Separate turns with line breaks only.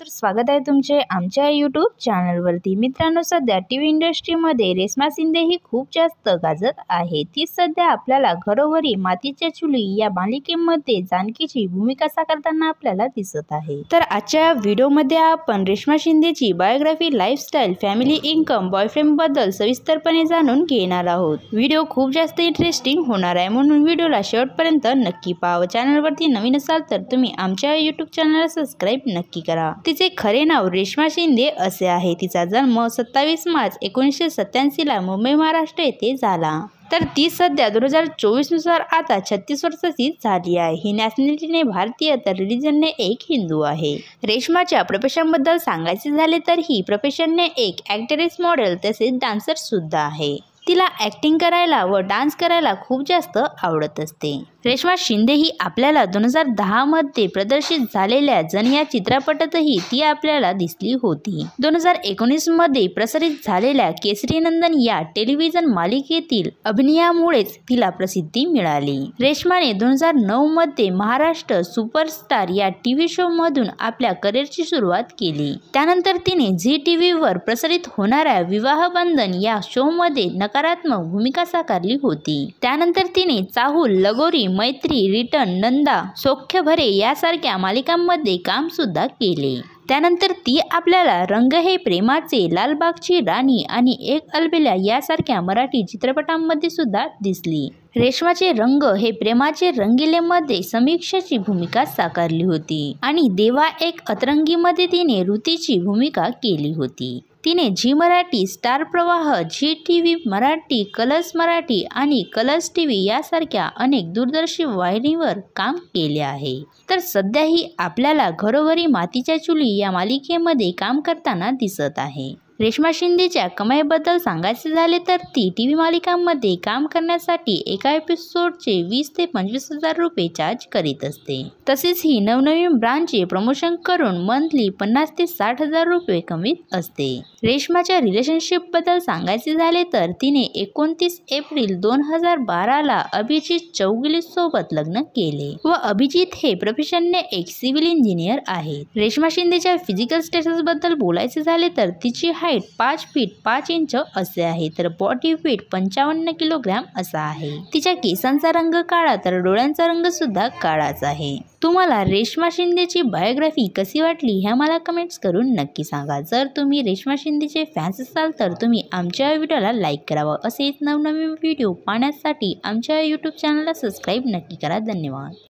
तर स्वागत आहे तुमचे आमच्या यूट्यूब चॅनलवरती। मित्रांनो, सध्या टीव्ही इंडस्ट्रीमध्ये रेश्मा शिंदे ही खूप जास्त गाजत आहे। ती सध्या आपल्याला घरोघरी मातीच्या चुली या मालिकेमध्ये जानकीची भूमिका साकारताना आपल्याला दिसत आहे। तर आजच्या व्हिडिओमध्ये आपण रेश्मा शिंदेची biography, lifestyle, family, income, boyfriend बद्दल सविस्तरपणे जाणून घेणार आहोत। व्हिडिओ खूप जास्त इंटरेस्टिंग होणार आहे, म्हणून व्हिडिओला शेवटपर्यंत नक्की पहा। चॅनलवरती नवीन असाल तर तुम्ही आमच्या यूट्यूब चॅनलला सबस्क्राइब नक्की करा। तिचे खरे नाव रेश्मा शिंदे असे आहे। तिचा जन्म 27 मार्च 1987 ला मुंबई, महाराष्ट्र येथे झाला। तर ती सध्या 2024 नुसार आता 36 वर्षाची झाली आहे। ही नॅशनॅलिटीने भारतीय तर रिलिजनने एक हिंदू आहे। रेश्माच्या प्रोफेशनबद्दल सांगायचे झाले तर ही प्रोफेशनने एक ॲक्ट्रेस, मॉडेल तसेच डान्सर सुद्धा आहे। तिला ॲक्टिंग करायला व डान्स करायला खूप जास्त आवडत असते। रेश्मा शिंदे ही आपल्याला 2010 मध्ये प्रदर्शित झालेल्या जन या चित्रपटातही ती आपल्याला दिसली होती। 2019 मध्ये प्रसारित झालेल्या केसरी नंदन या टेलिव्हिजन मालिकेतील अभिनयामुळेच तिला प्रसिद्धी मिळाली। रेश्माने 2009 मध्ये महाराष्ट्र सुपरस्टार या टीव्ही शो मधून आपल्या करिअरची सुरुवात केली। त्यानंतर तिने झी टीव्ही वर प्रसारित होणाऱ्या विवाह बंधन या शो मध्ये नकारात्मक भूमिका साकारली होती। त्यानंतर तिने चाहूल, लगोरी, मैत्री, रिटर्न, नंदा, सौख्य भरे यासारख्या मालिकांमध्ये काम सुद्धा केले। त्यानंतर ती आपल्याला रंग हे प्रेमाचे, लालबागची राणी आणि एक अलबेला यासारख्या मराठी चित्रपटांमध्ये सुद्धा दिसली। रेश्माचे रंग हे प्रेमाचे रंगीलेमध्ये समीक्षाची भूमिका साकारली होती आणि देवा एक अतरंगीमध्ये तिने ऋतीची भूमिका केली होती। तिने Zee Marathi, Star Pravah, Zee TV Marathi, Colors Marathi आणि कलर्स टीव्ही यासारख्या अनेक दूरदर्शन वाहिनीवर काम केले आहे। तर सध्या ही आपल्याला घरोघरी मातीच्या चुली या मालिकेमध्ये काम करताना दिसत आहे। रेश्मा शिंदेच्या कमाईबद्दल सांगायचे झाले तर ती टीव्ही मालिकांमध्ये काम करण्यासाठी एका एपिसोडचे 20 ते 25 हजार रुपये चार्ज करीत असते। तसेच ही नवनवीन ब्रँडचे प्रमोशन करून मंथली 50 ते 60 हजार रुपये कमवीत असते। रेश्माच्या रिलेशनशिप बद्दल सांगायचे झाले तर तिने 29 एप्रिल 2012 ला अभिजित चौगुले सोबत लग्न केले व अभिजित हे प्रोफेशनने एक सिव्हिल इंजिनियर आहेत। रेश्मा शिंदेच्या फिजिकल स्टेटस बद्दल बोलायचे झाले तर तिची हाईट 5 फीट 5 इंच असे आहे, तर बॉडी वेट 55 किलोग्रॅम असा आहे। तिच्या केसांचा रंग काळा तर डोळ्यांचा रंग सुद्धा काळाच आहे। तुम्हाला रेश्मा शिंदेची बायोग्राफी कशी वाटली हे मला कमेंट्स करून नक्की सांगा। जर तुम्ही रेश्मा शिंदेचे फॅन्स असाल तर तुम्ही आमच्या व्हिडिओला लाईक करावं। असेच नवनवीन व्हिडिओ पाहण्यासाठी आमच्या यूट्यूब चॅनलला सबस्क्राईब नक्की करा। धन्यवाद।